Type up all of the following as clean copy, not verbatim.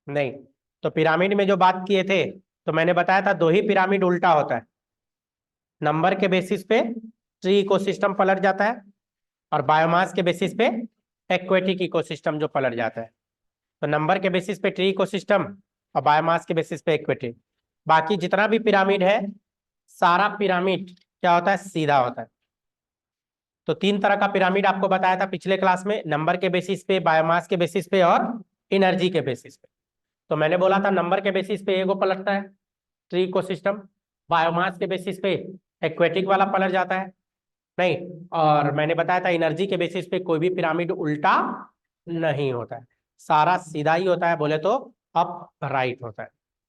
नहीं। तो पिरामिड में जो बात किए थे, तो मैंने बताया था दो ही पिरामिड उल्टा होता है। नंबर के बेसिस पे ट्री इकोसिस्टम पलट जाता है, और बायोमास के बेसिस पे एक्वेटिक इकोसिस्टम जो पलट जाता है। तो नंबर के बेसिस पे ट्री इकोसिस्टम और बायोमास के बेसिस पे एक्वेटिक। बाकी जितना भी पिरामिड है, सारा पिरामिड क्या होता है, सीधा होता है। तो तीन तरह का पिरामिड आपको बताया था पिछले क्लास में, नंबर के बेसिस पे, बायोमास के बेसिस पे और एनर्जी के बेसिस पे। तो मैंने बोला था नंबर के बेसिस पे एगो पलटता है, ट्री इकोसिस्टम। बायोमास के बेसिस पे एक्वेटिक वाला पलट जाता है। नहीं। और मैंने बताया था एनर्जी के बेसिस पे कोई भी पिरामिड उल्टा नहीं होता है, सारा सीधा ही होता है, बोले तो अप राइट होता है।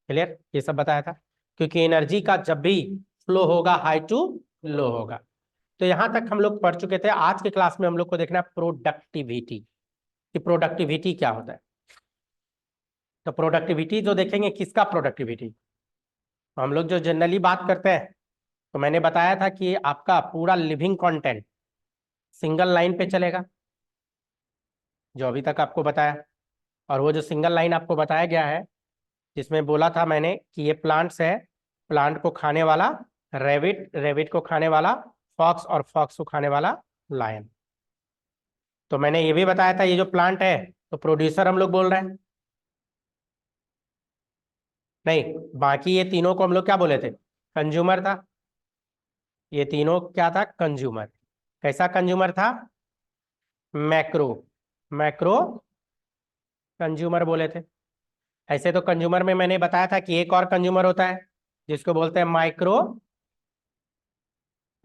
क्लियर, ये सब बताया था। क्योंकि एनर्जी का जब भी फ्लो होगा हाई टू लो होगा। तो यहां तक हम लोग पढ़ चुके थे। आज के क्लास में हम लोग को देखना है प्रोडक्टिविटी, कि प्रोडक्टिविटी क्या होता है। तो प्रोडक्टिविटी जो देखेंगे, किसका प्रोडक्टिविटी, हम लोग जो जनरली बात करते हैं, तो मैंने बताया था कि आपका पूरा लिविंग कंटेंट सिंगल लाइन पे चलेगा, जो अभी तक आपको बताया। और वो जो सिंगल लाइन आपको बताया गया है, जिसमें बोला था मैंने कि ये प्लांट्स है, प्लांट को खाने वाला रेबिट, रेबिट को खाने वाला फॉक्स, और फॉक्स को खाने वाला लायन। तो मैंने ये भी बताया था ये जो प्लांट है, तो प्रोड्यूसर हम लोग बोल रहे हैं। नहीं, बाकी ये तीनों को हम लोग क्या बोले थे, कंज्यूमर था। ये तीनों क्या था, कंज्यूमर। कैसा कंज्यूमर था, मैक्रो, मैक्रो कंज्यूमर बोले थे। ऐसे तो कंज्यूमर में मैंने बताया था कि एक और कंज्यूमर होता है, जिसको बोलते हैं माइक्रो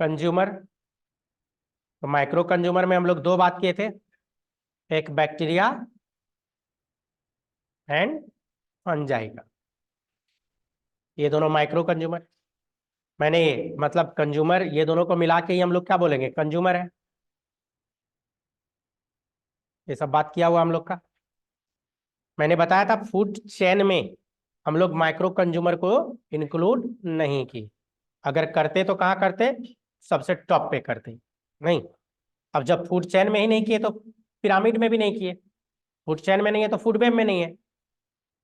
कंज्यूमर। तो माइक्रो कंज्यूमर में हम लोग दो बात किए थे, एक बैक्टीरिया एंड फंजाई का। ये दोनों माइक्रो कंज्यूमर। मैंने ये मतलब कंज्यूमर, ये दोनों को मिला के ही हम लोग क्या बोलेंगे, कंज्यूमर है। ये सब बात किया हुआ हम लोग का। मैंने बताया था फूड चेन में हम लोग माइक्रो कंज्यूमर को इंक्लूड नहीं की। अगर करते तो कहाँ करते, सबसे टॉप पे करते। नहीं, अब जब फूड चेन में ही नहीं किए तो पिरामिड में भी नहीं किए। फूड चेन में नहीं है तो फूड वेब में नहीं है,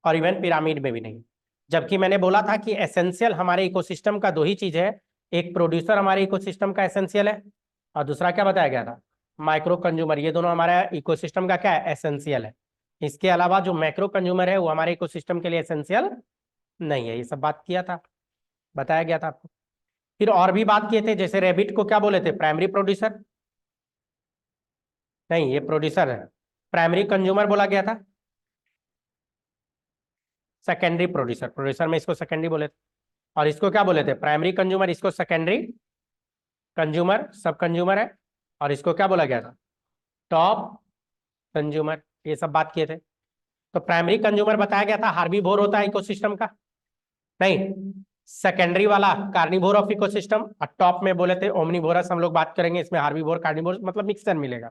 और इवन पिरामिड में भी नहीं। जबकि मैंने बोला था कि एसेंशियल हमारे इकोसिस्टम का दो ही चीज है, एक प्रोड्यूसर हमारे इकोसिस्टम का एसेंशियल है, और दूसरा क्या बताया गया था, माइक्रो कंज्यूमर। ये दोनों हमारे इकोसिस्टम का क्या है, एसेंशियल है। इसके अलावा जो मैक्रो कंज्यूमर है वो हमारे इकोसिस्टम के लिए एसेंशियल नहीं है। ये सब बात किया था, बताया गया था आपको। फिर और भी बात किए थे, जैसे रेबिट को क्या बोले थे, प्राइमरी प्रोड्यूसर। नहीं, ये प्रोड्यूसर है। प्राइमरी कंज्यूमर बोला गया था, सेकेंडरी प्रोड्यूसर। प्रोड्यूसर में इसको सेकेंडरी बोले थे। और इसको क्या बोले थे, प्राइमरी कंज्यूमर, इसको सेकेंडरी कंज्यूमर, सब कंज्यूमर है। और इसको क्या बोला गया था, टॉप कंज्यूमर। ये सब बात किए थे। तो प्राइमरी कंज्यूमर बताया गया था हार्बीवोर होता है इकोसिस्टम का। नहीं, सेकेंडरी वाला कार्निवोर ऑफ इकोसिस्टम। और टॉप में बोले थे ओमनीवोरस। हम लोग बात करेंगे इसमें हार्बीवोर कार्निवोर मतलब मिक्सचर मिलेगा।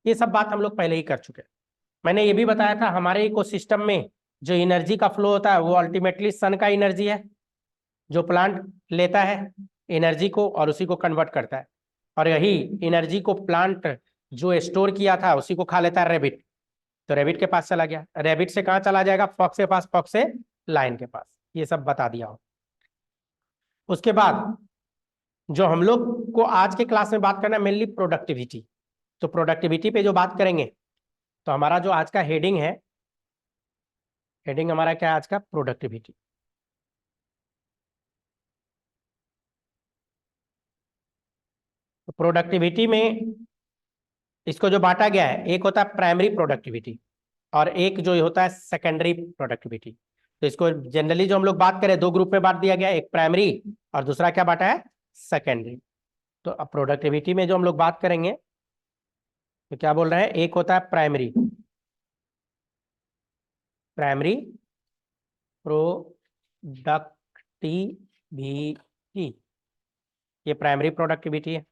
ये सब बात हम लोग पहले ही कर चुके हैं। मैंने ये भी बताया था हमारे इकोसिस्टम में जो एनर्जी का फ्लो होता है वो अल्टीमेटली सन का एनर्जी है, जो प्लांट लेता है एनर्जी को और उसी को कन्वर्ट करता है। और यही एनर्जी को प्लांट जो स्टोर किया था उसी को खा लेता है रेबिट। तो रेबिट के पास चला गया, रेबिट से कहाँ चला जाएगा, फॉक्स के पास, फॉक्स से लाइन के पास। ये सब बता दिया हो। उसके बाद जो हम लोग को आज के क्लास में बात करना है मेनली प्रोडक्टिविटी। तो प्रोडक्टिविटी पे जो बात करेंगे, तो हमारा जो आज का हेडिंग है, हेडिंग हमारा क्या है आज का, प्रोडक्टिविटी। तो प्रोडक्टिविटी में इसको जो बांटा गया है, एक होता है प्राइमरी प्रोडक्टिविटी और एक जो होता है सेकेंडरी प्रोडक्टिविटी। तो इसको जनरली जो हम लोग बात करें, दो ग्रुप में बांट दिया गया है, एक प्राइमरी और दूसरा क्या बांटा है, सेकेंडरी। तो अब प्रोडक्टिविटी में जो हम लोग बात करेंगे, तो क्या बोल रहे हैं, एक होता है प्राइमरी, प्राइमरी प्रोडक्टिविटी। ये प्राइमरी प्रोडक्टिविटी है।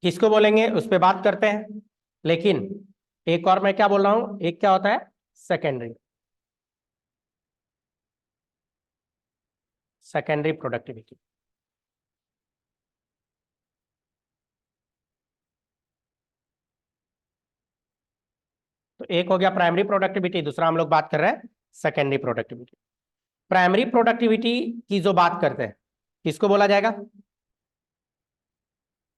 किसको बोलेंगे उस पर बात करते हैं। लेकिन एक और मैं क्या बोल रहा हूं, एक क्या होता है, सेकेंडरी, सेकेंडरी प्रोडक्टिविटी। तो एक हो गया प्राइमरी प्रोडक्टिविटी, दूसरा हम लोग बात कर रहे हैं सेकेंडरी प्रोडक्टिविटी। प्राइमरी प्रोडक्टिविटी की जो बात करते हैं किसको बोला जाएगा?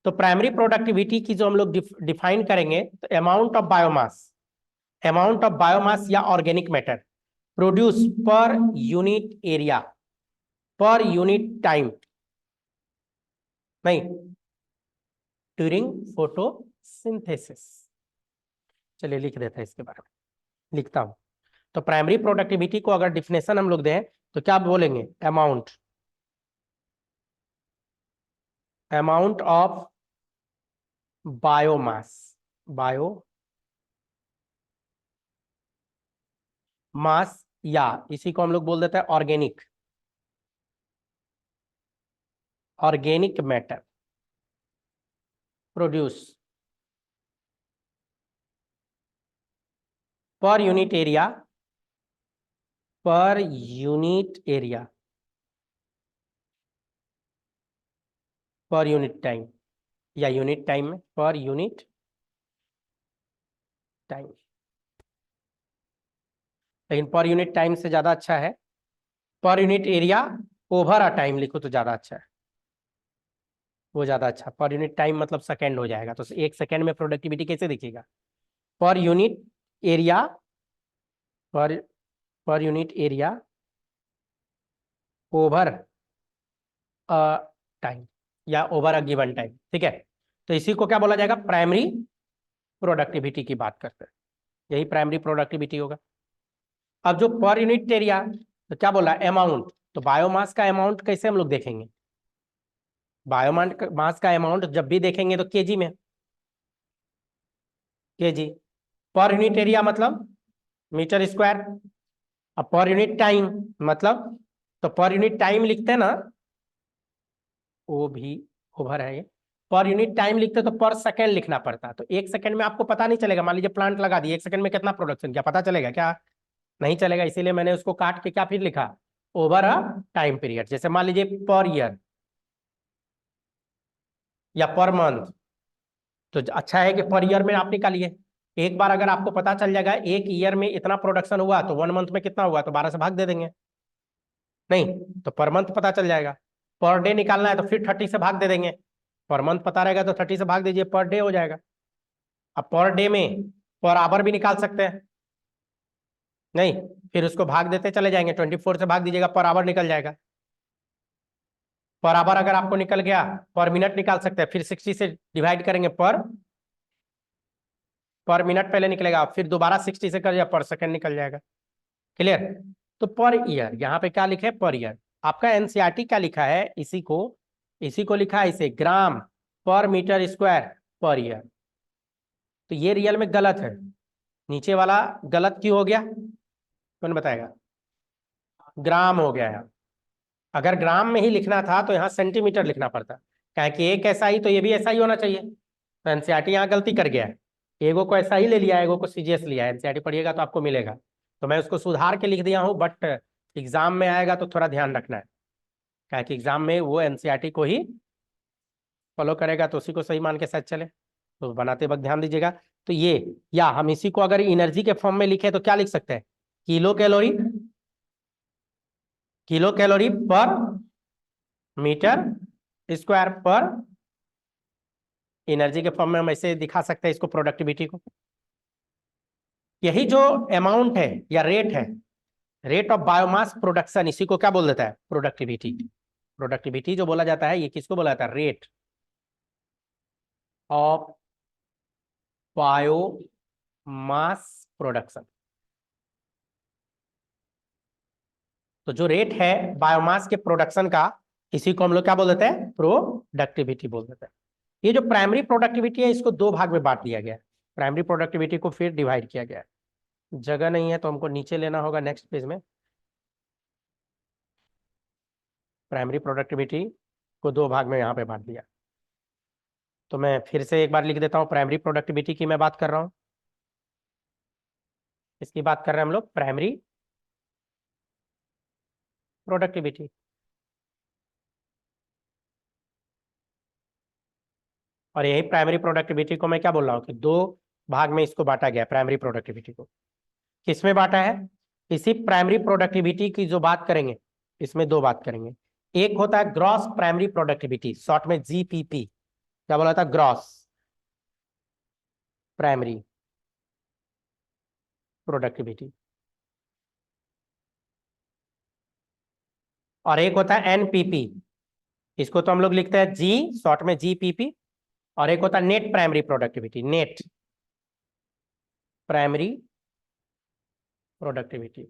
तो प्राइमरी प्रोडक्टिविटी की जो हम लोग डिफाइन करेंगे तो amount of biomass, amount of biomass या organic matter produce per unit area, per unit time, नहीं, ड्यूरिंग फोटोसिंथेसिस। चलिए लिख देते हैं इसके बारे में, लिखता हूं। तो प्राइमरी प्रोडक्टिविटी को अगर डिफिनेशन हम लोग दें तो क्या बोलेंगे? Amount, amount of biomass, biomass, या इसी को हम लोग बोल देते हैं organic, organic matter produce per unit area, per unit area, per unit time, या यूनिट टाइम में पर यूनिट टाइम, लेकिन पर यूनिट टाइम से ज्यादा अच्छा है पर unit area over a time, लिखो तो ज्यादा अच्छा है, वो ज्यादा अच्छा। पर यूनिट टाइम मतलब सेकंड हो जाएगा, तो एक सेकंड में प्रोडक्टिविटी कैसे दिखेगा? पर यूनिट एरिया, पर पर unit area over a time, या ओवर अ गिवन टाइम, ठीक है। तो इसी को क्या बोला जाएगा? प्राइमरी प्रोडक्टिविटी की बात करते हैं, यही प्राइमरी प्रोडक्टिविटी होगा। अब जो पर यूनिट एरिया, तो क्या बोला? अमाउंट। तो बायोमास का अमाउंट कैसे हम लोग देखेंगे? बायोमास का अमाउंट जब भी देखेंगे तो केजी में, केजी। पर यूनिट एरिया मतलब मीटर स्क्वायर। अब पर यूनिट टाइम मतलब, तो पर यूनिट टाइम लिखते हैं ना, वो भी ओवर है ये। पर यूनिट टाइम लिखते तो पर सेकंड लिखना पड़ता, तो एक सेकंड में आपको पता नहीं चलेगा। मान लीजिए प्लांट लगा दिए, एक सेकंड में कितना प्रोडक्शन, क्या पता चलेगा? क्या नहीं चलेगा। इसीलिए मैंने उसको काट के क्या फिर लिखा? Over a time period. जैसे मान लीजिए पर ईयर या पर मंथ, तो अच्छा है कि पर ईयर में आप निकालिए। एक बार अगर आपको पता चल जाएगा एक ईयर में इतना प्रोडक्शन हुआ, तो 1 मंथ में कितना हुआ, तो 12 से भाग दे देंगे। नहीं, तो पर मंथ पता चल जाएगा। पर डे निकालना है तो फिर 30 से भाग दे देंगे। पर मंथ पता रहेगा तो 30 से भाग दीजिए, पर डे हो जाएगा। अब पर डे में पर आवर भी निकाल सकते हैं, नहीं, फिर उसको भाग देते चले जाएंगे, 24 से भाग दीजिएगा, पर आवर निकल जाएगा। पर आवर अगर आपको निकल गया, पर मिनट निकाल सकते हैं, फिर 60 से डिवाइड करेंगे, पर मिनट पहले निकलेगा, फिर दोबारा 60 से कर, पर सेकंड निकल जाएगा। क्लियर? तो पर ईयर, यहाँ पे क्या लिखे? Per year. आपका एनसीईआरटी क्या लिखा है? इसी को लिखा है इसे ग्राम पर मीटर स्क्वायर पर ईयर। तो ये रियल में गलत है, नीचे वाला गलत क्यों हो गया? कौन बताएगा? ग्राम हो गया यहाँ। अगर ग्राम में ही लिखना था तो यहाँ सेंटीमीटर लिखना पड़ता, क्या कि एक ऐसा ही तो ये भी ऐसा ही होना चाहिए। तो एनसीईआरटी यहाँ गलती कर गया है, एगो को ऐसा ही ले लिया, एगो को सीजीएस लिया है। एनसीईआरटी पढ़िएगा तो आपको मिलेगा, तो मैं उसको सुधार के लिख दिया हूँ, बट एग्जाम में आएगा तो थोड़ा ध्यान रखना है, क्या कि एग्जाम में वो एनसीईआरटी को ही फॉलो करेगा, तो उसी को सही मान के साथ चले, तो बनाते वक्त ध्यान दीजिएगा। तो ये, या हम इसी को अगर एनर्जी के फॉर्म में लिखे तो क्या लिख सकते हैं? किलो कैलोरी, किलो कैलोरी पर मीटर स्क्वायर पर, एनर्जी के फॉर्म में हम ऐसे दिखा सकते हैं इसको, प्रोडक्टिविटी को। यही जो अमाउंट है या रेट है, रेट ऑफ बायोमास प्रोडक्शन, इसी को क्या बोल देता है? प्रोडक्टिविटी। प्रोडक्टिविटी जो बोला जाता है, ये किसको बोला जाता है? Rate of biomass production. तो जो रेट है बायोमास के प्रोडक्शन का, इसी को हम लोग क्या बोल देते हैं? प्रोडक्टिविटी बोल देते हैं। ये जो प्राइमरी प्रोडक्टिविटी है, इसको दो भाग में बांट दिया गया है। प्राइमरी प्रोडक्टिविटी को फिर डिवाइड किया गया है, जगह नहीं है तो हमको नीचे लेना होगा नेक्स्ट पेज में। प्राइमरी प्रोडक्टिविटी को दो भाग में यहाँ पे बांट दिया। तो मैं फिर से एक बार लिख देता हूँ, प्राइमरी प्रोडक्टिविटी की मैं बात कर रहा हूँ, इसकी बात कर रहे हैं हम लोग, प्राइमरी प्रोडक्टिविटी। और यही प्राइमरी प्रोडक्टिविटी को मैं क्या बोल रहा हूँ कि दो भाग में इसको बांटा गया प्राइमरी प्रोडक्टिविटी को। किसमें बांटा है? इसी प्राइमरी प्रोडक्टिविटी की जो बात करेंगे, इसमें दो बात करेंगे। एक होता है ग्रॉस प्राइमरी प्रोडक्टिविटी, शॉर्ट में जीपीपी। क्या बोला था? Gross primary productivity. और एक होता है एनपीपी, इसको तो हम लोग लिखते हैं जी, शॉर्ट में जीपीपी। और एक होता है net primary productivity, net primary productivity.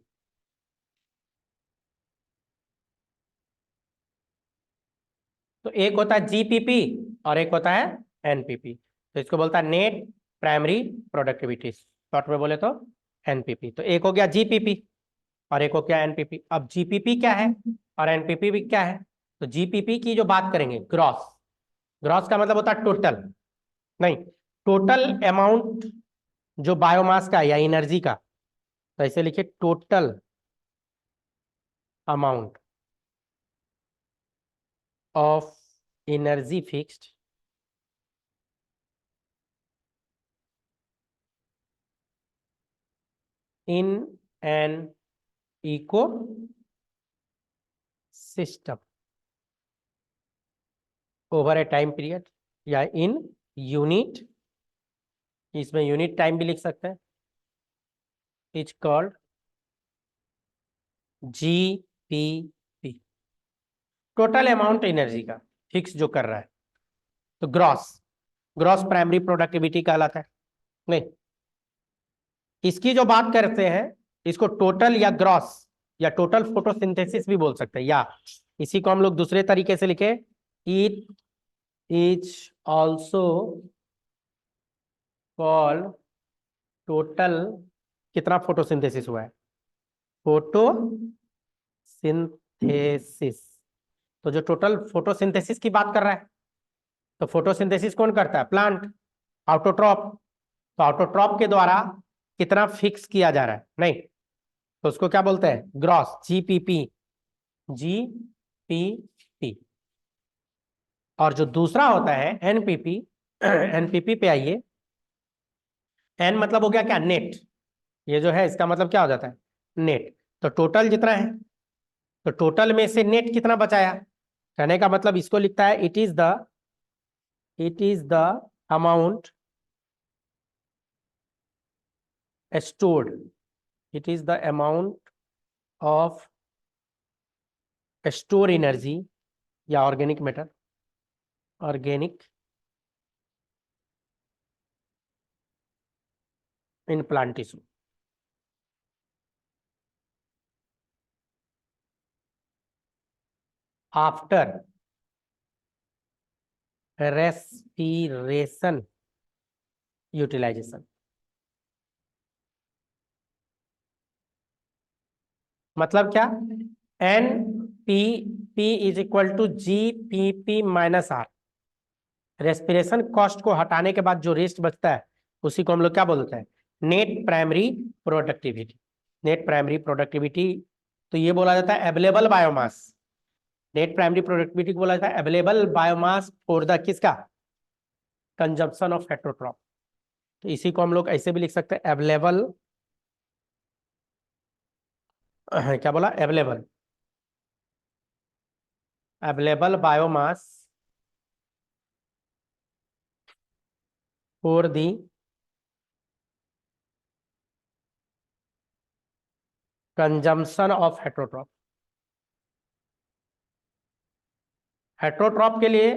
तो एक होता है जीपीपी और एक होता है एनपीपी। तो इसको बोलता है नेट प्राइमरी प्रोडक्टिविटी, शॉर्ट में बोले तो एनपीपी। तो एक हो गया जीपीपी और एक हो गया एनपीपी। अब जीपीपी क्या है और एनपीपी भी क्या है? तो जीपीपी की जो बात करेंगे, ग्रॉस, ग्रॉस का मतलब होता है टोटल, नहीं, टोटल अमाउंट जो बायोमास का या एनर्जी का। तो ऐसे लिखिए, total amount of energy fixed in an ecosystem over a time period, या इन यूनिट, इसमें यूनिट टाइम भी लिख सकते हैं, is called GPP. Total amount energy का फिक्स जो कर रहा है, तो ग्रॉस, ग्रॉस प्राइमरी प्रोडक्टिविटी कहलाता है। नहीं, इसकी जो बात करते हैं, इसको टोटल या ग्रॉस या टोटल फोटोसिंथेसिस भी बोल सकते हैं, या इसी को हम लोग दूसरे तरीके से लिखे, it is also call total, कितना फोटोसिंथेसिस हुआ है, फोटोसिंथेसिस। तो जो टोटल फोटोसिंथेसिस की बात कर रहा है, तो फोटोसिंथेसिस कौन करता है? Plant, autotroph. तो ऑटोट्रॉप के द्वारा कितना फिक्स किया जा रहा है, नहीं, तो उसको क्या बोलते हैं? Gross, GPP, GPP. और जो दूसरा होता है एनपीपी, एनपीपी पे आइए। एन मतलब हो गया क्या? नेट। ये जो है इसका मतलब क्या हो जाता है? नेट। तो टोटल जितना है, तो टोटल में से नेट कितना बचाया, कहने का मतलब इसको लिखता है, it is the amount stored, it is the amount of store energy या organic matter, organic in plant tissue. After respiration utilization. मतलब क्या? N P P is equal to G P P minus R. Respiration cost को हटाने के बाद जो rest बचता है, उसी को हम लोग क्या बोलते हैं? Net primary productivity. Net primary productivity, तो ये बोला जाता है available biomass. Net primary productivity को बोला जाता है अवेलेबल बायोमास फॉर द किसका? Consumption of heterotroph. तो इसी को हम लोग ऐसे भी लिख सकते हैं, अवेलेबल, क्या बोला? Available, available biomass for the consumption of heterotroph. Heterotroph के लिए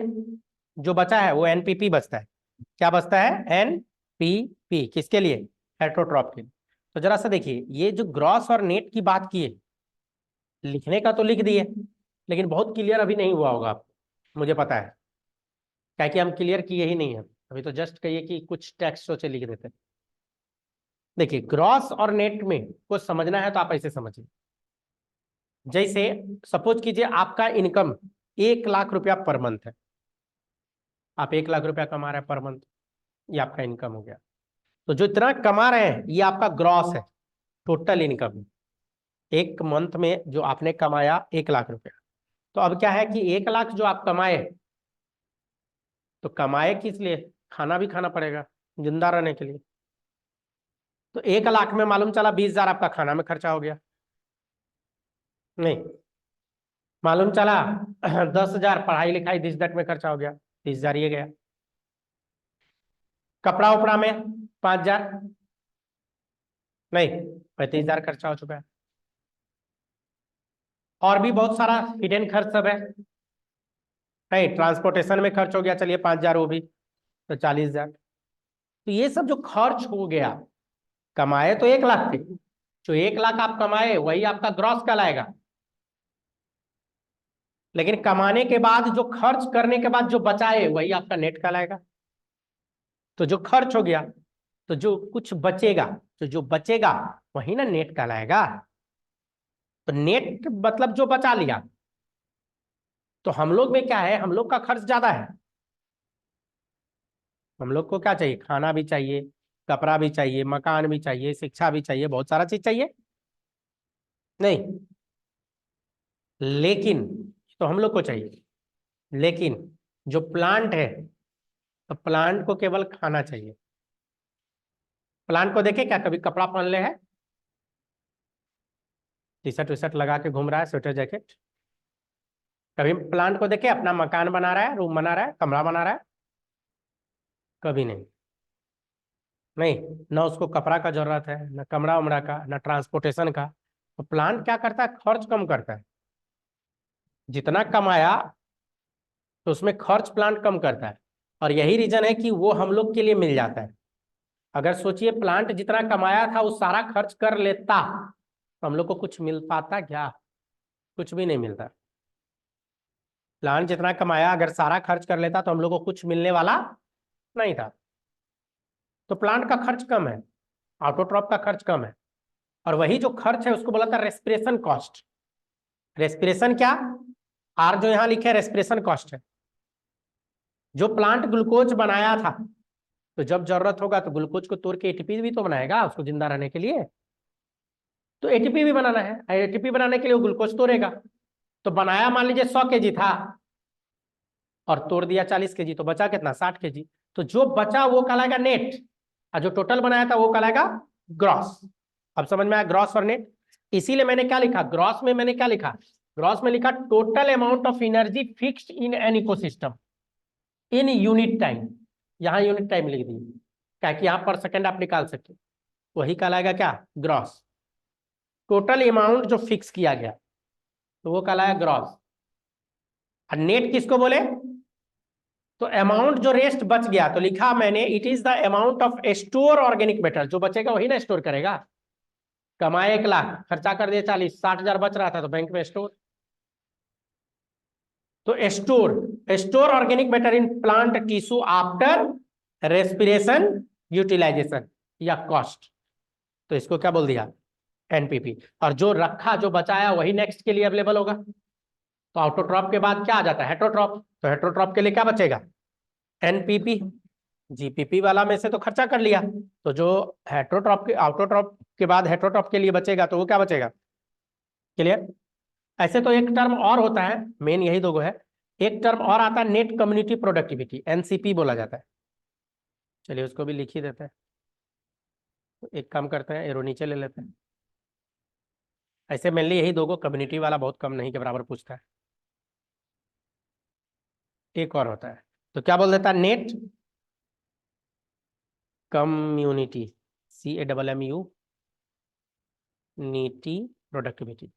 जो बचा है वो एनपीपी बचता है। क्या बचता है? एनपीपी। किसके लिए? हेट्रोट्रॉप के लिए। तो जरा सा देखिए, ये जो ग्रॉस और नेट की बात की है, लिखने का तो लिख दिए, लेकिन बहुत क्लियर अभी नहीं हुआ होगा आपको, मुझे पता है, क्या कि हम क्लियर किए ही नहीं है अभी, तो जस्ट कहिए कि कुछ टेक्स्ट सोचे लिख देते हैं। देखिए, ग्रॉस और नेट में कुछ समझना है तो आप ऐसे समझिए, जैसे सपोज कीजिए आपका इनकम 1 लाख रुपया पर मंथ है, आप 1 लाख रुपया कमा रहे हैं पर मंथ, ये आपका इनकम हो गया। तो जो इतना कमा रहे हैं ये आपका ग्रॉस है, टोटल इनकम। एक मंथ में जो आपने कमाया 1 लाख रुपया। तो अब क्या है कि 1 लाख जो आप कमाए, तो कमाए किस लिए? खाना भी खाना पड़ेगा जिंदा रहने के लिए। तो 1 लाख में मालूम चला 20,000 आपका खाना में खर्चा हो गया, नहीं मालूम चला 10,000 पढ़ाई लिखाई दिस दट में खर्चा हो गया, 30,000 ये गया। कपड़ा उपड़ा में 5,000, नहीं 35,000 खर्चा हो चुका है। और भी बहुत सारा हिडन खर्च सब है, नहीं ट्रांसपोर्टेशन में खर्च हो गया, चलिए 5,000 वो भी, तो 40,000। तो ये सब जो खर्च हो गया, कमाए तो 1 लाख थे, जो 1 लाख आप कमाए वही आपका ग्रॉस कहलाएगा, लेकिन कमाने के बाद जो खर्च करने के बाद जो बचाए वही आपका नेट कहलाएगा। तो जो खर्च हो गया तो जो कुछ बचेगा, तो जो बचेगा वही ना नेट कहलाएगा। तो नेट मतलब जो बचा लिया। तो हम लोग में क्या है, हम लोग का खर्च ज्यादा है, हम लोग को क्या चाहिए, खाना भी चाहिए, कपड़ा भी चाहिए, मकान भी चाहिए, शिक्षा भी चाहिए, बहुत सारा चीज चाहिए, नहीं लेकिन तो हम लोग को चाहिए, लेकिन जो प्लांट है तो प्लांट को केवल खाना चाहिए। प्लांट को देखे क्या कभी कपड़ा पहन ले है, टी शर्ट वी शर्ट लगा के घूम रहा है, स्वेटर जैकेट? कभी प्लांट को देखे अपना मकान बना रहा है, रूम बना रहा है, कमरा बना रहा है? कभी नहीं, नहीं ना उसको कपड़ा का जरूरत है, ना कमरा उमरा का, ना ट्रांसपोर्टेशन का। तो प्लांट क्या करता है, खर्च कम करता है, जितना कमाया तो उसमें खर्च प्लांट कम करता है, और यही रीजन है कि वो हम लोग के लिए मिल जाता है। अगर सोचिए प्लांट जितना कमाया था वो सारा खर्च कर लेता तो हम लोग को कुछ मिल पाता क्या, कुछ भी नहीं मिलता। प्लांट जितना कमाया अगर सारा खर्च कर लेता तो हम लोग को कुछ मिलने वाला नहीं था। तो प्लांट का खर्च कम है, ऑटोट्रॉप का खर्च कम है, और वही जो खर्च है उसको बोला था रेस्पिरेशन कॉस्ट। रेस्पिरेशन क्या, आर जो यहां लिखे रेस्पिरेशन कॉस्ट है। जो प्लांट ग्लूकोज बनाया था तो जब जरूरत होगा तो ग्लूकोज को तोड़ के एटीपी भी तो बनाएगा उसको जिंदा रहने के लिए। तो एटीपी भी बनाना है, एटीपी बनाने के लिए वो ग्लूकोज तोड़ेगा। तो बनाया मान लीजिए 100 kg था और तोड़ दिया 40 kg, तो बचा कितना, 60 kg। तो जो बचा वो कहलाएगा नेट, और जो टोटल बनाया था वो कहलाएगा ग्रॉस। अब समझ में आया ग्रॉस और नेट। इसीलिए मैंने क्या लिखा ग्रॉस में, मैंने क्या लिखा ग्रॉस में, लिखा total amount of energy fixed in an ecosystem in unit time. यहां यूनिट टाइम लिख दी क्या कि यहां पर सेकंड आप निकाल सकते, वही कहलाएगा क्या, ग्रॉस। टोटल अमाउंट जो फिक्स किया गया तो वो कहलाएगा ग्रॉस। और नेट किसको बोले, तो अमाउंट जो रेस्ट बच गया तो लिखा मैंने it is the amount of store organic matter, जो बचेगा वही ना स्टोर करेगा। कमाए 1 लाख, खर्चा कर दिए 40, 60,000 बच रहा था तो बैंक में स्टोर। तो store, store organic matter in plant tissue after respiration utilization या कॉस्ट, तो इसको क्या बोल दिया, एनपीपी। और जो रखा जो बचाया वही नेक्स्ट के लिए अवेलेबल होगा। तो ऑटोट्रॉप के बाद क्या आ जाता है, हेट्रोट्रॉप। तो हेट्रोट्रॉप के लिए क्या बचेगा, एनपीपी। जीपीपी वाला में से तो खर्चा कर लिया, तो जो हेट्रोट्रॉप के ऑटोट्रॉप के बाद हेट्रोट्रॉप के लिए बचेगा तो वो क्या बचेगा, क्लियर। ऐसे तो एक टर्म और होता है, मेन यही दो है। एक टर्म और आता है नेट कम्युनिटी प्रोडक्टिविटी, एनसीपी बोला जाता है। चलिए उसको भी लिख ही देते हैं। तो एक काम करते हैं, एरो नीचे ले लेते हैं। ऐसे मेनली यही दो को, कम्युनिटी वाला बहुत कम नहीं के बराबर पूछता है। एक और होता है, तो क्या बोल देता है, net community, CAMMU neat productivity.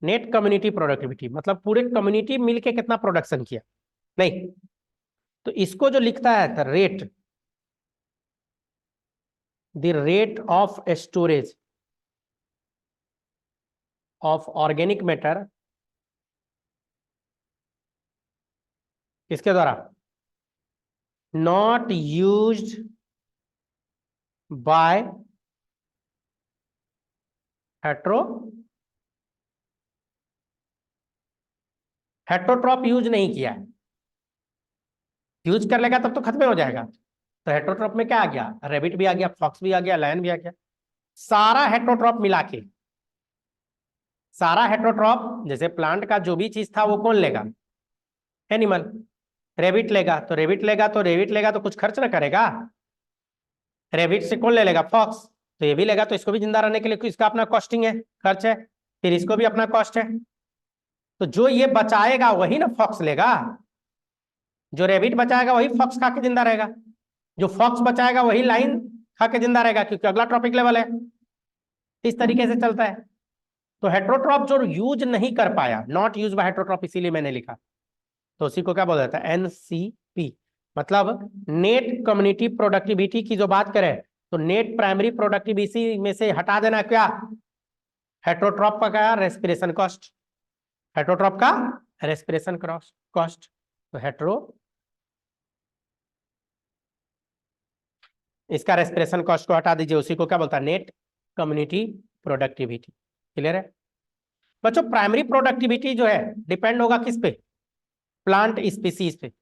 Net community productivity मतलब पूरे कम्युनिटी मिलके कितना प्रोडक्शन किया, नहीं। तो इसको जो लिखता है the rate of storage of organic matter किसके द्वारा, not used by heterotroph use नहीं किया है। यूज कर लेगा तब तो खत्म हो जाएगा। तो हेट्रोट्रॉप में क्या आ गया, रेबिट भी आ गया, फॉक्स भी आ गया, लायन भी आ गया। सारा हेट्रोट्रॉप मिला के, सारा हेट्रोट्रॉप जैसे प्लांट का जो भी चीज था वो कौन लेगा, एनिमल। रेविट लेगा तो कुछ खर्च ना करेगा। रेविट से कौन ले लेगा? फॉक्स। तो ये भी लेगा, तो इसको भी जिंदा रहने के लिए इसका अपना कॉस्टिंग है, खर्च है, फिर इसको भी अपना कॉस्ट है। तो जो ये बचाएगा वही ना फॉक्स लेगा, जो रेबिट बचाएगा वही फॉक्स खा के जिंदा रहेगा, जो फॉक्स बचाएगा वही लाइन खा के जिंदा रहेगा, क्योंकि अगला ट्रॉपिक लेवल है। इस तरीके से चलता है। तो हेट्रोट्रॉप जो यूज नहीं कर पाया, नॉट यूज बाय हेट्रोट्रॉप, इसीलिए मैंने लिखा, तो उसी को क्या बोला जाता है? एनसीपी। मतलब नेट कम्युनिटी प्रोडक्टिविटी की जो बात करें, तो नेट प्राइमरी प्रोडक्टिविटी में से हटा देना क्या? हेट्रोट्रॉप का क्या? Respiration cost. हेट्रोट्रॉप का रेस्पिरेशन कॉस्ट। तो हेट्रो, इसका रेस्पिरेशन कॉस्ट को हटा दीजिए, उसी को क्या बोलता है? Net community productivity. क्लियर है बच्चों? प्राइमरी प्रोडक्टिविटी जो है डिपेंड होगा किस पे? प्लांट स्पीसीज पे।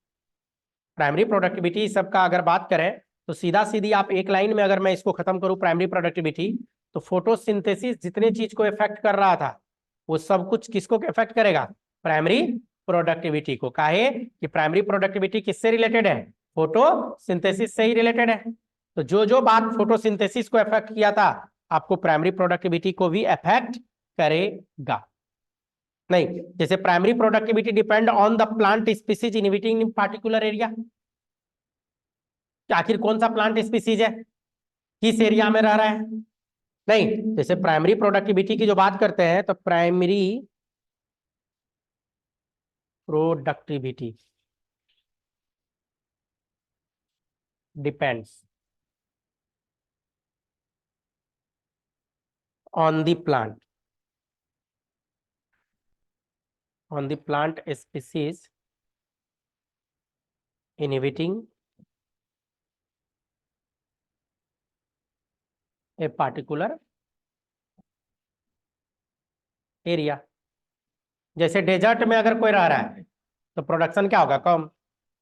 प्राइमरी प्रोडक्टिविटी सबका अगर बात करें तो सीधा सीधी आप एक लाइन में अगर मैं इसको खत्म करूं प्राइमरी प्रोडक्टिविटी, तो फोटोसिंथेसिस जितने चीज को इफेक्ट कर रहा था वो सब कुछ किसको इफेक्ट करेगा? प्राइमरी प्रोडक्टिविटी को। काहे कि प्राइमरी प्रोडक्टिविटी किससे रिलेटेड है? फोटोसिंथेसिस से ही रिलेटेड है। तो जो जो बात फोटोसिंथेसिस को इफेक्ट किया था, आपको प्राइमरी प्रोडक्टिविटी को भी इफेक्ट करेगा। नहीं, जैसे primary productivity depend on the plant species inhibiting in particular area, आखिर कौन सा प्लांट स्पीसीज है, किस एरिया में रह रहा है। नहीं, जैसे प्राइमरी प्रोडक्टिविटी की जो बात करते हैं, तो primary productivity depends on the plant species inhibiting a particular area. जैसे डेजर्ट में अगर कोई रह रहा है तो प्रोडक्शन क्या होगा? कम।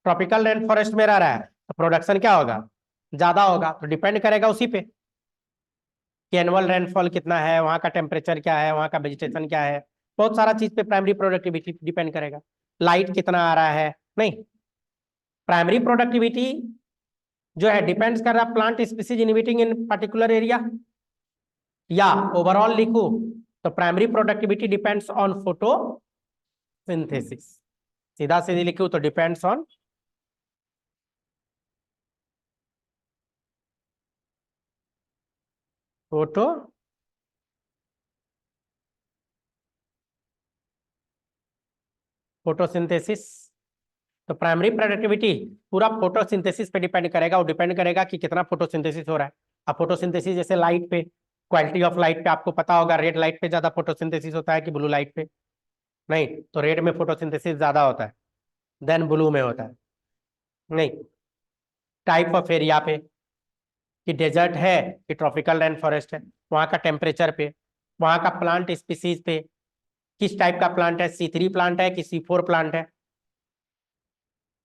ट्रॉपिकल रेन फॉरेस्ट में रह रहा है तो प्रोडक्शन क्या होगा? ज्यादा होगा। तो डिपेंड करेगा उसी पे कि एनुअल रेनफॉल कितना है, वहाँ का टेम्परेचर क्या है, वहाँ का वेजिटेशन क्या है, बहुत सारा चीज पे प्राइमरी प्रोडक्टिविटी डिपेंड करेगा। लाइट कितना आ रहा है, नहीं, प्राइमरी प्रोडक्टिविटी जो है डिपेंड्स कर रहा है प्लांट स्पीसीज इनहिबिटिंग इन पर्टिकुलर एरिया, या ओवरऑल लिखूं तो primary productivity depends on photosynthesis. सीधा सीधी लिखूं तो डिपेंड्स ऑन फोटो फोटोसिंथेसिस। तो प्राइमरी प्रोडक्टिविटी पूरा फोटोसिंथेसिस पे डिपेंड करेगा। वो डिपेंड करेगा कि कितना फोटोसिंथेसिस हो रहा है। अब फोटोसिंथेसिस जैसे लाइट पे, क्वालिटी ऑफ लाइट पे आपको पता होगा, रेड लाइट पे ज्यादा फोटोसिंथेसिस होता है कि ब्लू लाइट पे? नहीं, तो रेड में फोटोसिंथेसिस ज्यादा होता है देन ब्लू में होता है। नहीं, टाइप ऑफ एरिया पे, कि डेजर्ट है कि ट्रॉपिकल रेन फॉरेस्ट है, वहाँ का टेम्परेचर पे, वहाँ का प्लांट स्पीसीज पे, किस टाइप का प्लांट है, C3 प्लांट है कि C4 प्लांट है।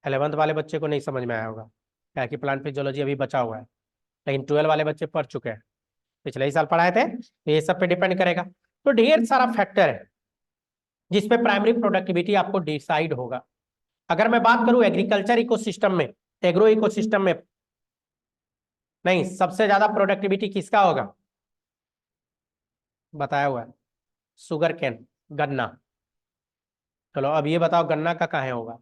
11th वाले बच्चे को नहीं समझ में आया होगा क्या कि प्लांट फिजियोलॉजी अभी बचा हुआ है, लेकिन 12 वाले बच्चे पढ़ चुके हैं, पिछले ही साल पढ़ाए थे। तो ये सब पे डिपेंड करेगा। तो ढेर सारा फैक्टर है जिसपे प्राइमरी प्रोडक्टिविटी आपको डिसाइड होगा। अगर मैं बात करूं एग्रीकल्चर इकोसिस्टम में, एग्रो इकोसिस्टम में, नहीं, सबसे ज्यादा प्रोडक्टिविटी किसका होगा? बताया हुआ है, शुगर कैन, गन्ना। चलो अब ये बताओ गन्ना का कहाँ होगा?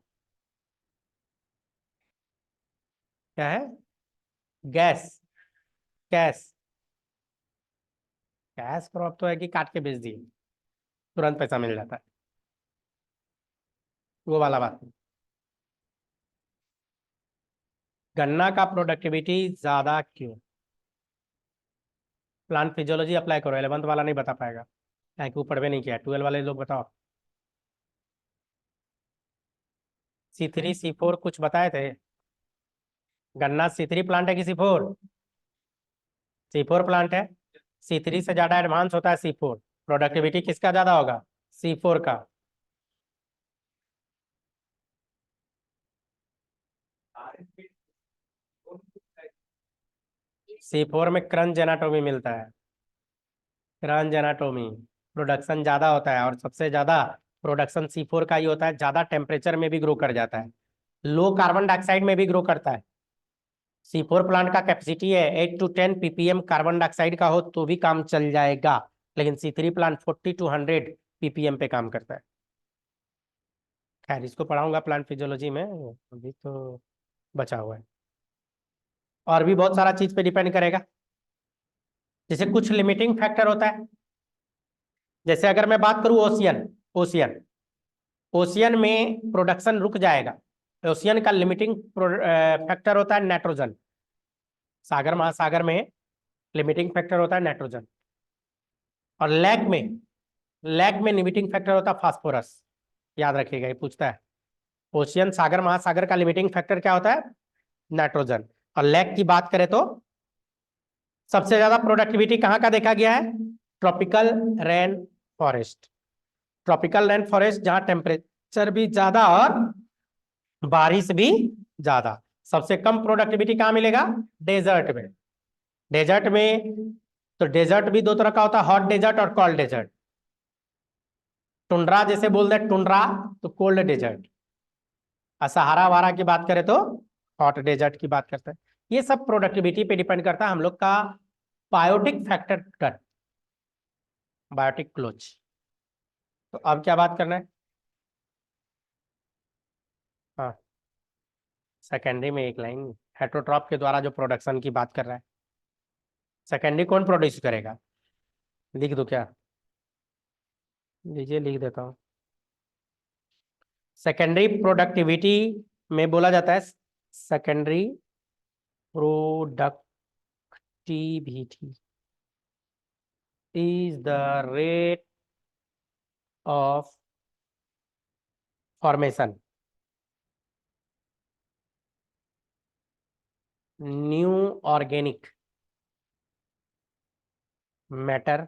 क्या है? गैस। कैश। कैश क्रॉप तो है कि काट के बेच दिए तुरंत पैसा मिल जाता है, वो वाला बात नहीं। गन्ना का प्रोडक्टिविटी ज्यादा क्यों? प्लांट फिजियोलॉजी अप्लाई करो, 11th वाला नहीं बता पाएगा क्या कि वो पढ़वे नहीं किया। 12 वाले लोग बताओ। C3 C4 कुछ बताए थे? गन्ना C3 प्लांट है कि C4? C4 प्लांट है। C3 से ज्यादा एडवांस होता है C4। प्रोडक्टिविटी किसका ज्यादा होगा? C4 का। C4 में क्रंच एनाटोमी मिलता है, क्रंच एनाटोमी, प्रोडक्शन ज्यादा होता है, और सबसे ज्यादा प्रोडक्शन C4 का ही होता है, ज्यादा टेम्परेचर में भी ग्रो कर जाता है। लो कार्बन डाइऑक्साइड में भी ग्रो करता है। C4 प्लांट का कैपेसिटी है 8 to 10 ppm कार्बन डाइऑक्साइड का हो तो भी काम चल जाएगा, लेकिन C3 प्लांट 40 to 100 ppm पे काम करता है। खैर इसको पढ़ाऊंगा प्लांट फिजियोलॉजी में, अभी तो बचा हुआ है। और भी बहुत सारा चीज पे डिपेंड करेगा, जैसे कुछ लिमिटिंग फैक्टर होता है। जैसे अगर मैं बात करूं ओशियन, ओशियन ओशियन में प्रोडक्शन रुक जाएगा। ओशियन का लिमिटिंग फैक्टर होता है नाइट्रोजन। सागर महासागर में लिमिटिंग फैक्टर होता है नाइट्रोजन। और लैग में लिमिटिंग फैक्टर होता है फास्फोरस। याद रखिएगा, ये पूछता है। ओशियन सागर महासागर का लिमिटिंग फैक्टर क्या होता है? नाइट्रोजन। और लैग की बात करें तो सबसे ज्यादा प्रोडक्टिविटी कहाँ का देखा गया है? Tropical rain forest. Tropical rain forest जहां टेम्परेचर भी ज्यादा और बारिश भी ज्यादा। सबसे कम प्रोडक्टिविटी कहाँ मिलेगा? डेजर्ट में। डेजर्ट में तो डेजर्ट भी दो तरह का होता है, हॉट डेजर्ट और कोल्ड डेजर्ट। टुंड्रा जैसे बोल दे टुंड्रा तो कोल्ड डेजर्ट। और सहारा वारा की बात करें तो हॉट डेजर्ट की बात करते हैं। ये सब प्रोडक्टिविटी पे डिपेंड करता है हम लोग का बायोटिक फैक्टर कर, बायोटिक क्लोज। तो अब क्या बात करना है? हाँ, सेकेंडरी में एक लाइन हेटरोट्रॉप के द्वारा जो प्रोडक्शन की बात कर रहा है, सेकेंडरी कौन प्रोड्यूस करेगा? लिख दो क्या? लीजिए लिख देता हूँ। सेकेंडरी प्रोडक्टिविटी में बोला जाता है secondary productivity is the rate of formation new organic matter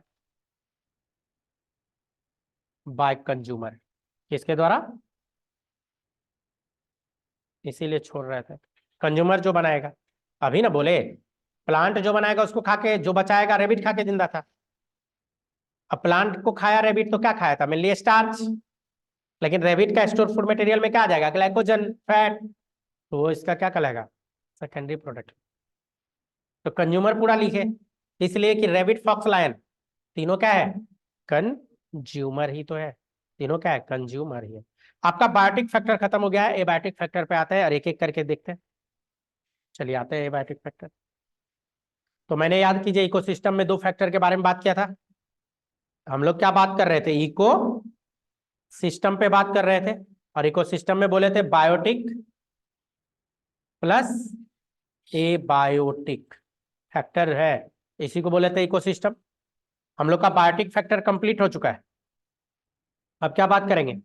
by consumer। किसके द्वारा? इसीलिए छोड़ रहे थे, कंज्यूमर जो बनाएगा। अभी ना बोले प्लांट जो बनाएगा उसको खा के, जो बचाएगा रेबिट खा के जिंदा था। अब प्लांट को खाया रेबिट तो क्या खाया था? Mainly starch. लेकिन रेबिट का स्टोर फूड मटेरियल में क्या आ जाएगा? Glycogen, fat. तो वो इसका क्या कहलाएगा? Secondary product. तो कंज्यूमर पूरा लिखे, इसलिए कि रेबिट, फॉक्स, लायन तीनों क्या है? कंज्यूमर ही तो है। तीनों क्या है? कंज्यूमर ही है। आपका बायोटिक फैक्टर खत्म हो गया है, एबायोटिक फैक्टर पे आता है और एक एक करके देखते हैं। चलिए आते हैं एबायोटिक फैक्टर। तो मैंने याद कीजिए इकोसिस्टम में दो फैक्टर के बारे में बात किया था। हम लोग क्या बात कर रहे थे? इको सिस्टम पे बात कर रहे थे। और इकोसिस्टम में बोले थे बायोटिक प्लस एबायोटिक फैक्टर है, इसी को बोले थे इकोसिस्टम। हम लोग का बायोटिक फैक्टर कंप्लीट हो चुका है। अब क्या बात करेंगे?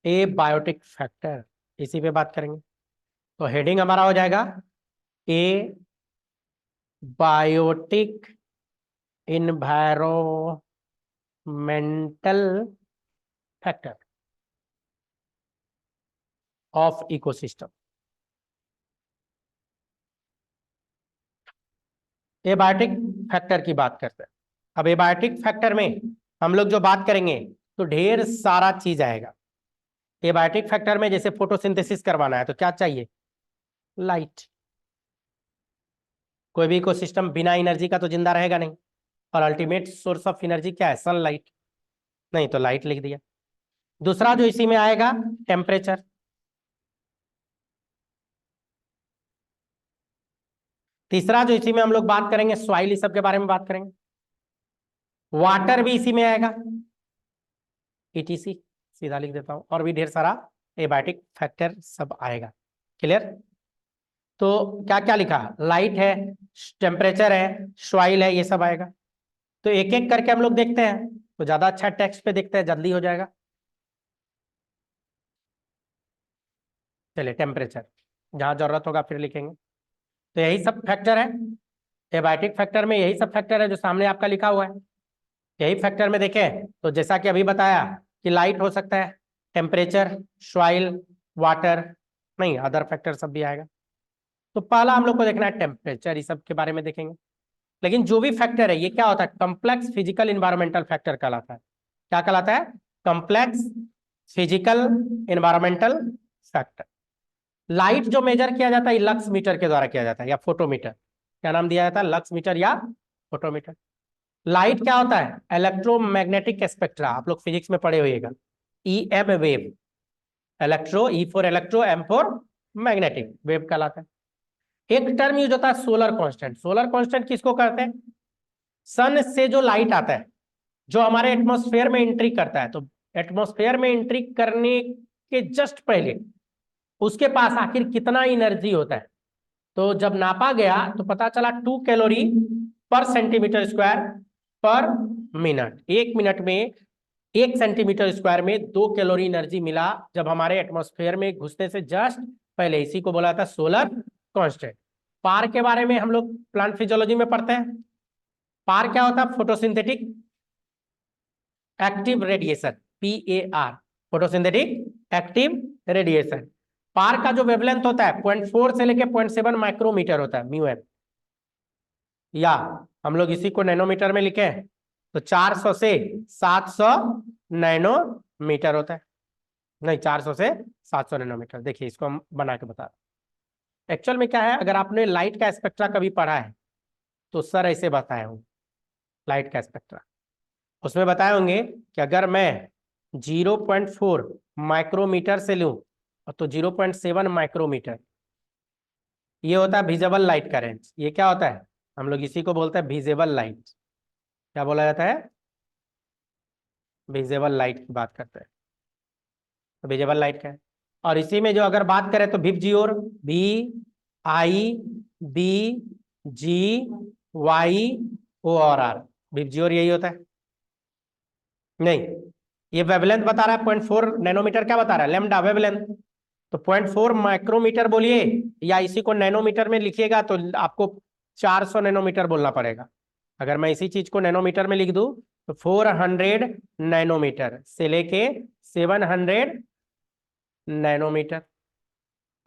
एबायोटिक फैक्टर, इसी पे बात करेंगे। तो हेडिंग हमारा हो जाएगा abiotic environmental factor of ecosystem. Abiotic factor की बात करते हैं। अब एबायोटिक फैक्टर में हम लोग जो बात करेंगे तो ढेर सारा चीज आएगा। एबायोटिक फैक्टर में जैसे फोटोसिंथेसिस करवाना है तो क्या चाहिए? लाइट। कोई भी इकोसिस्टम बिना एनर्जी का तो जिंदा रहेगा नहीं, और अल्टीमेट सोर्स ऑफ एनर्जी क्या है? सनलाइट। नहीं तो लाइट लिख दिया। दूसरा जो इसी में आएगा टेम्परेचर। तीसरा जो इसी में हम लोग बात करेंगे सॉइल, इस सब के बारे में बात करेंगे। वाटर भी इसी में आएगा, ईटीसी सीधा लिख देता हूं। और भी ढेर सारा एबायोटिक फैक्टर सब आएगा। क्लियर? तो क्या क्या लिखा? लाइट है, टेम्परेचर है, सॉइल है, ये सब आएगा। तो एक एक करके हम लोग देखते हैं, तो ज्यादा अच्छा टेक्स्ट पे देखते हैं, जल्दी हो जाएगा। चलिए टेम्परेचर, जहां जरूरत होगा फिर लिखेंगे। तो यही सब फैक्टर है एबायोटिक फैक्टर में, यही सब फैक्टर है जो सामने आपका लिखा हुआ है। यही फैक्टर में देखें तो जैसा कि अभी बताया कि लाइट हो सकता है, टेम्परेचर, सॉइल, वाटर, नहीं अदर फैक्टर सब भी आएगा। तो पहला हम लोग को देखना है टेम्परेचर, इस सब के बारे में देखेंगे। लेकिन जो भी फैक्टर है ये क्या होता है? कम्प्लेक्स फिजिकल इन्वायरमेंटल फैक्टर कहलाता है। क्या कहलाता है? Complex physical environmental factor. Light जो मेजर किया जाता है लक्स मीटर के द्वारा किया जाता है या फोटोमीटर, क्या नाम दिया जाता है, लक्स मीटर या फोटोमीटर। लाइट क्या होता है, इलेक्ट्रोमैग्नेटिक स्पेक्ट्रा, आप लोग फिजिक्स में पढ़े होइएगा, E M wave, electro, E for electro, M for magnetic, wave कहलाता है। एक टर्म यूज होता है सोलर कांस्टेंट। सोलर कांस्टेंट किसको कहते हैं, सन से जो लाइट आता है जो हमारे एटमॉस्फेयर में एंट्री करता है, तो एटमॉस्फेयर में एंट्री करने के जस्ट पहले उसके पास आखिर कितना एनर्जी होता है, तो जब नापा गया तो पता चला 2 कैलोरी पर सेंटीमीटर स्क्वायर पर मिनट। 1 मिनट में 1 सेंटीमीटर स्क्वायर में 2 कैलोरी एनर्जी मिला जब हमारे एटमॉस्फेयर में घुसने से जस्ट पहले। इसी को बोला था सोलर कांस्टेंट। पार के बारे में हम लोग प्लांट फिजियोलॉजी में पढ़ते हैं। पार क्या होता है, photosynthetic active radiation, PAR, photosynthetic active radiation. PAR का जो वेवलेंथ होता है 0.4 से लेके 0.7 माइक्रोमीटर होता है, म्यू एम, या हम लोग इसी को नैनोमीटर में लिखे तो 400 से 700 नैनोमीटर होता है, नहीं 400 से 700 नैनोमीटर। देखिए इसको हम बना के बता रहे। एक्चुअल में क्या है, अगर आपने लाइट का स्पेक्ट्रा कभी पढ़ा है तो सर ऐसे बताए होंगे लाइट का स्पेक्ट्रा। उसमें बताए होंगे कि अगर मैं 0.4 माइक्रोमीटर से लूं तो 0.7 माइक्रोमीटर, ये होता है विजिबल लाइट का रेंज। ये क्या होता है, हम लोग इसी को बोलते हैं विजिबल लाइट। क्या बोला जाता है, विजिबल लाइट की बात करते हैं, तो विजिबल लाइट का है। और इसी में जो अगर बात करें तो विबजियोर, VIBGYOR, विबजियोर यही होता है। नहीं, ये वेवलेंथ बता रहा है 0.4 नैनोमीटर, क्या बता रहा है, लेमडा वेवलेंथ। तो 0.4 माइक्रोमीटर बोलिए या इसी को नैनोमीटर में लिखिएगा तो आपको 400 नैनोमीटर बोलना पड़ेगा। अगर मैं इसी चीज को नैनोमीटर में लिख दूं तो 400 नैनोमीटर से लेके 700 नैनोमीटर।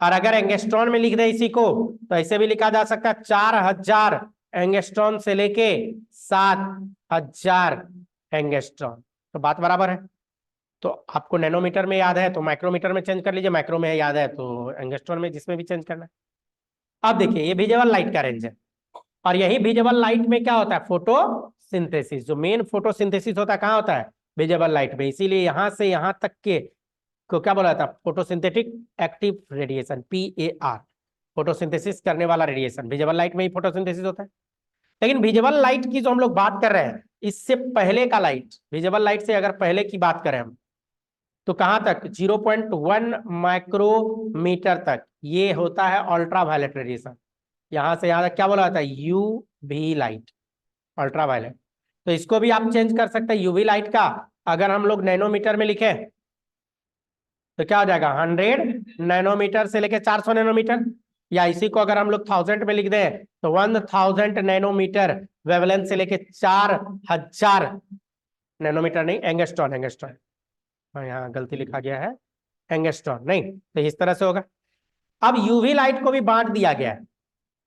और अगर एंगस्ट्रॉन में लिख दे इसी को तो ऐसे भी लिखा जा सकता है 4000 एंगस्ट्रॉन से लेके 7000 एंगस्ट्रॉन। तो बात बराबर है। तो आपको नैनोमीटर में याद है तो माइक्रोमीटर में चेंज कर लीजिए, माइक्रो में याद है तो एंगस्ट्रॉन में, जिसमें भी चेंज करना है। अब देखिए ये विजिबल लाइट का रेंज है, और यही विजिबल लाइट में क्या होता है, फोटोसिंथेसिस। जो मेन फोटोसिंथेसिस होता है कहाँ होता है, विजिबल लाइट में। इसीलिए यहां से यहां तक के को क्या बोला था, photosynthetic active radiation, PAR, photosynthesis करने वाला रेडिएशन। विजिबल लाइट में ही फोटोसिंथेसिस होता है। लेकिन विजिबल लाइट की जो हम लोग बात कर रहे हैं, इससे पहले का लाइट, विजिबल लाइट से अगर पहले की बात करें हम तो कहां तक, 0.1 माइक्रोमीटर तक ये होता है अल्ट्रा वायलेट रेडिएशन। यहां से यहां तक क्या बोला जाता है, UV लाइट, अल्ट्रा वायलेट। तो इसको भी आप चेंज कर सकते हैं, UV लाइट का अगर हम लोग नैनोमीटर में लिखें तो क्या हो जाएगा, 100 नैनोमीटर से लेके 400 नैनोमीटर। या इसी को अगर हम लोग 1000 में लिख दें तो 1000 नैनोमीटर वेवलेंथ से लेके 4000 नैनोमीटर, नहीं एंगस्ट्रॉन, एंगस्ट्रॉन, हाँ यहाँ गलती लिखा गया है, एंगस्ट्रॉन नहीं, तो इस तरह से होगा। अब यूवी लाइट को भी बांट दिया गया है,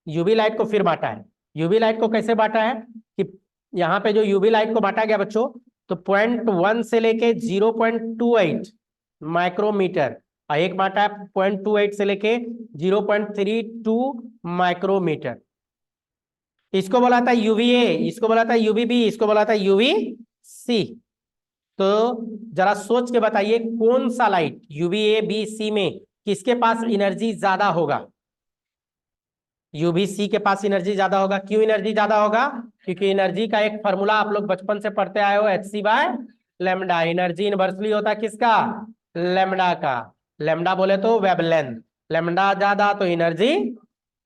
यूवी लाइट को फिर बांटा है। यूवी लाइट को कैसे बांटा है कि यहाँ पे जो यूवी लाइट को बांटा गया बच्चों, तो 0.1 से लेके 0.28 माइक्रोमीटर, और एक बांटा है 0.28 से लेके 0.32 माइक्रोमीटर। इसको बोला था UVA, इसको बोला था UVB, इसको बोला था UVC। तो जरा सोच के बताइए कौन सा लाइट UVA B C में किसके पास एनर्जी ज्यादा होगा, UVC के पास एनर्जी ज्यादा होगा। क्यों एनर्जी ज्यादा होगा, क्योंकि एनर्जी का एक फॉर्मूला आप लोग बचपन से पढ़ते आए हो, hc/लैम्डा। एनर्जी इनवर्सली होता है किसका, लैम्डा का। लैम्डा बोले तो वेवलेंथ, लैम्डा ज्यादा तो एनर्जी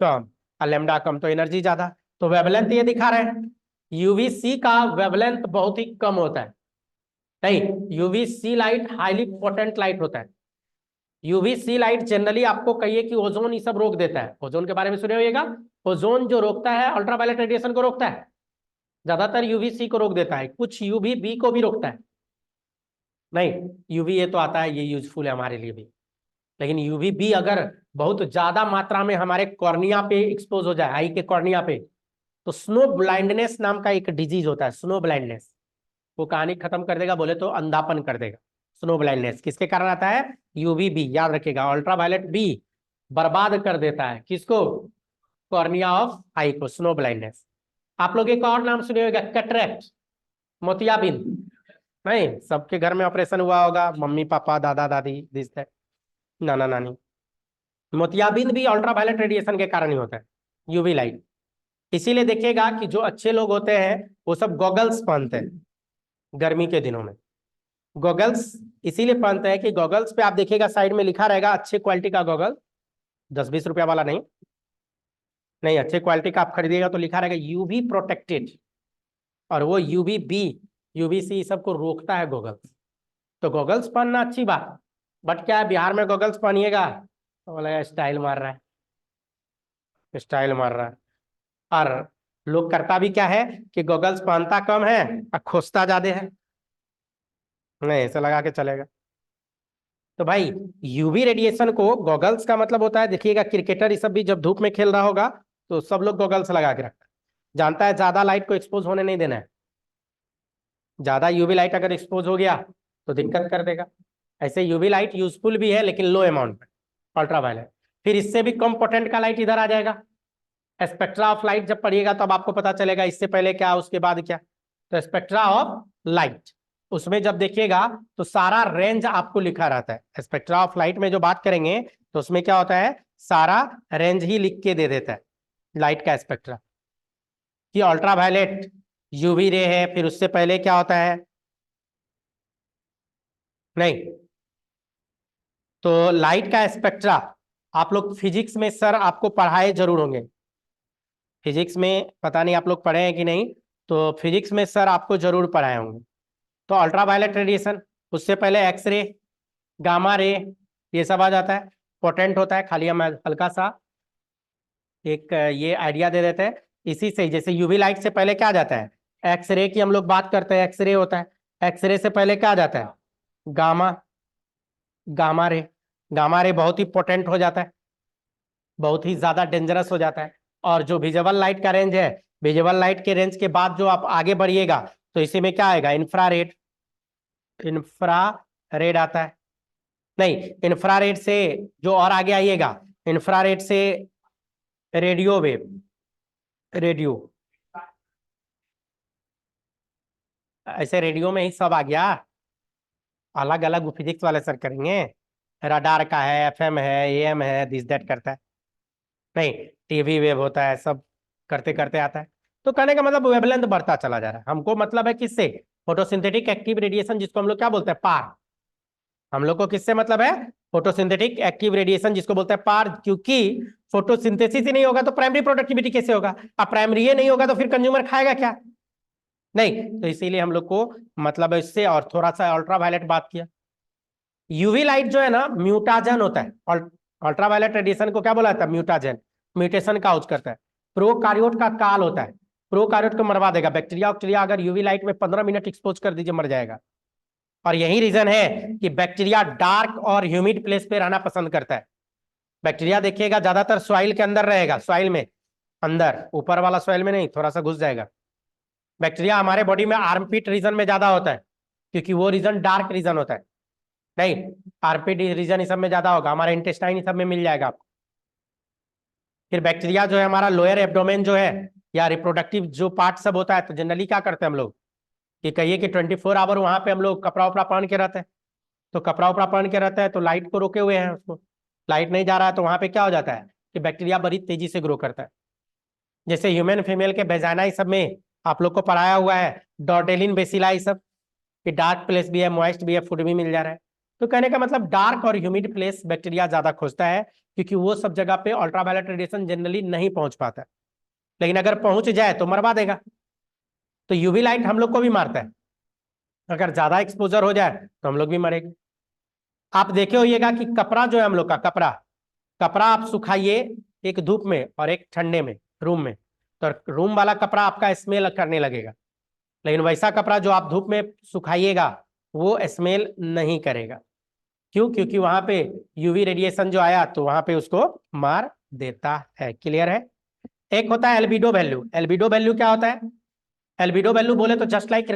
कम, और लैम्डा कम तो एनर्जी ज्यादा। तो वेवलेंथ ये दिखा रहे हैं, UVC का वेवलेंथ बहुत ही कम होता है। नहीं, UVC light highly potent light होता है। UVC लाइट जनरली आपको कहिए कि ओजोन ये सब रोक देता है, ओजोन के बारे में सुने होइएगा। ओजोन जो रोकता है अल्ट्रावायलेट रेडिएशन को रोकता है, ज्यादातर UVC को रोक देता है, कुछ UVB को भी रोकता है। नहीं, UVA तो आता है, ये यूजफुल है हमारे लिए भी, लेकिन UVB अगर बहुत ज्यादा मात्रा में हमारे कॉर्निया पे एक्सपोज हो जाए, आई के कॉर्निया पे, तो स्नो ब्लाइंडनेस नाम का एक डिजीज होता है, स्नो ब्लाइंडनेस। वो कहानी खत्म कर देगा, बोले तो अंधापन कर देगा। स्नो ब्लाइंडनेस किसके कारण आता है, UVB, याद रखिएगा, अल्ट्रावायलेट B बर्बाद कर देता है। किसको? कॉर्निया ऑफ आई को, स्नो ब्लाइंडनेस। आप लोग एक और नाम सुने होगा, कैटरेक्ट, मोतियाबिंद। नहीं, सबके घर में ऑपरेशन हुआ होगा, मम्मी पापा दादा दादी दिस दैट, नाना नानी। मोतियाबिंद भी अल्ट्रावायलेट रेडिएशन के कारण ही होता है, यूवी लाइट। इसीलिए देखिएगा कि जो अच्छे लोग होते हैं वो सब गॉगल्स पहनते हैं गर्मी के दिनों में। गॉगल्स इसीलिए पहनते हैं कि गॉगल्स पे आप देखिएगा साइड में लिखा रहेगा अच्छे क्वालिटी का गॉगल, 10-20 रुपया वाला नहीं, नहीं अच्छे क्वालिटी का आप खरीदिएगा तो लिखा रहेगा यूवी प्रोटेक्टेड, और वो यूवी बी यूवी सी सबको रोकता है गॉगल्स। तो गॉगल्स पहनना अच्छी बात, बट क्या है, बिहार में गॉगल्स पहनिएगा तो बोलेगा स्टाइल मार रहा है, स्टाइल मार रहा है। और लोग करता भी क्या है कि गॉगल्स पहनता कम है और खोजता ज्यादा है, नहीं ऐसे लगा के चलेगा। तो भाई यूवी रेडिएशन को, गॉगल्स का मतलब होता है, देखिएगा क्रिकेटर ये सब भी जब धूप में खेल रहा होगा तो सब लोग गॉगल्स लगा के रखता है, जानता है ज्यादा लाइट को एक्सपोज होने नहीं देना है। ज्यादा यूवी लाइट अगर एक्सपोज हो गया तो दिक्कत कर देगा। ऐसे यूवी लाइट यूजफुल भी है लेकिन लो अमाउंट में, अल्ट्रावायलेट। फिर इससे भी कम पोटेंट का लाइट इधर आ जाएगा, स्पेक्ट्रा ऑफ लाइट जब पढ़िएगा तब आपको पता चलेगा इससे पहले क्या उसके बाद क्या। तो स्पेक्ट्रा ऑफ लाइट, उसमें जब देखिएगा तो सारा रेंज आपको लिखा रहता है। स्पेक्ट्रा ऑफ लाइट में जो बात करेंगे तो उसमें क्या होता है, सारा रेंज ही लिख के दे देता है लाइट का स्पेक्ट्रा, कि अल्ट्रावायलेट यूवी रे है, फिर उससे पहले क्या होता है, नहीं। तो लाइट का स्पेक्ट्रा आप लोग फिजिक्स में सर आपको पढ़ाए जरूर होंगे, फिजिक्स में पता नहीं आप लोग पढ़े हैं कि नहीं, तो फिजिक्स में सर आपको जरूर पढ़ाए होंगे। तो अल्ट्रावायलेट रेडिएशन, उससे पहले एक्सरे, गामा रे, ये सब आ जाता है, पोटेंट होता है। खाली हम हल्का सा एक ये आइडिया दे देते हैं, इसी से जैसे यूवी लाइट से पहले क्या आ जाता है, एक्सरे की हम लोग बात करते हैं, एक्सरे होता है। एक्सरे से पहले क्या आ जाता है, gamma, gamma ray. Gamma ray बहुत ही पोटेंट हो जाता है, बहुत ही ज्यादा डेंजरस हो जाता है। और जो विजिबल लाइट का रेंज है, विजिबल लाइट के रेंज के बाद जो आप आगे बढ़िएगा तो इसी में क्या आएगा, इंफ्रारेड, इंफ्रारेड आता है। नहीं, इंफ्रारेड से जो और आगे आइएगा, इंफ्रारेड से रेडियो वेव, रेडियो, ऐसे रेडियो में ही सब आ गया। अलग अलग फिजिक्स वाले सर करेंगे, रडार का है, एफएम है, एएम है, दिस दैट करता है, नहीं टीवी वेव होता है, सब करते करते आता है। तो कहने का मतलब वेवलेंथ बढ़ता चला जा रहा है। हमको मतलब है किससे, फोटोसिंथेटिक एक्टिव रेडिएशन, जिसको हम लोग क्या बोलते हैं, पार। हम लोग को किससे मतलब है, फोटोसिंथेटिक एक्टिव रेडिएशन, जिसको बोलते हैं पार। क्योंकि फोटोसिंथेसिस ही नहीं होगा तो प्राइमरी प्रोडक्टिविटी कैसे होगा, अब प्राइमरी ही नहीं होगा तो फिर कंज्यूमर खाएगा क्या, नहीं। तो इसीलिए हम लोग को मतलब है इससे। और थोड़ा सा अल्ट्रावायलेट बात किया, यूवी लाइट जो है ना म्यूटाजन होता है। अल्ट्रावायलेट रेडिएशन को क्या बोला जाता है, म्यूटाजन, म्यूटेशन का काउज करता है। प्रोकार्योट का काल होता है, प्रोकार्योट को मरवा देगा। बैक्टीरिया बैक्टीरिया अगर यूवी लाइट में 15 मिनट एक्सपोज कर दीजिए, मर जाएगा। और यही रीजन है कि बैक्टीरिया डार्क और ह्यूमिड प्लेस पे रहना पसंद करता है। बैक्टीरिया देखिएगा ज्यादातर सॉइल के अंदर रहेगा, सॉइल में अंदर, ऊपर वाला सॉइल में नहीं, थोड़ा सा घुस जाएगा। बैक्टीरिया हमारे बॉडी में आर्मपिट रीजन में ज्यादा होता है, क्योंकि वो रीजन डार्क रीजन होता है। नहीं, आर्मपिट रीजन इस सब में ज्यादा होगा, हमारे इंटेस्टाइन सब में मिल जाएगा आपको। फिर बैक्टीरिया जो है हमारा लोअर एब्डोमेन जो है, या रिप्रोडक्टिव जो पार्ट सब होता है, तो जनरली क्या करते हैं हम लोग, कि कहिए कि 24 आवर वहां पे हम लोग कपड़ा उपड़ा पहन के रहते हैं। तो कपड़ा उपड़ा पहन के रहता है तो लाइट को रोके हुए हैं उसको, लाइट नहीं जा रहा है तो वहां पे क्या हो जाता है कि बैक्टीरिया बड़ी तेजी से ग्रो करता है। जैसे ह्यूमन फीमेल के वेजाइना इस सब में आप लोग को पढ़ाया हुआ है, डॉर्डेलिन बेसिला ये सब, कि डार्क प्लेस भी है, मॉइस्ट भी है, फूड भी मिल जा रहा है। तो कहने का मतलब डार्क और ह्यूमिड प्लेस बैक्टीरिया ज्यादा खोजता है, क्योंकि वो सब जगह पे अल्ट्रावायलेट रेडिएशन जनरली नहीं पहुंच पाता है। लेकिन अगर पहुंच जाए तो मरवा देगा। तो यूवी लाइट हम लोग को भी मारता है, अगर ज्यादा एक्सपोजर हो जाए तो हम लोग भी मरेंगे। आप देखे होइएगा कि कपड़ा जो है हम लोग का, कपड़ा, कपड़ा आप सुखाइए एक धूप में और एक ठंडे में, रूम में, तो रूम वाला कपड़ा आपका स्मेल करने लगेगा। लेकिन वैसा कपड़ा जो आप धूप में सुखाइएगा वो स्मेल नहीं करेगा। क्यों, क्योंकि वहां पे यूवी रेडिएशन जो आया तो वहां पे उसको मार देता है। क्लियर है। एक होता है एल्बिडो वैल्यू। एल्बिडो वैल्यू क्या होता है, एल्बिडो वैल्यू बोले तो जस्ट लाइक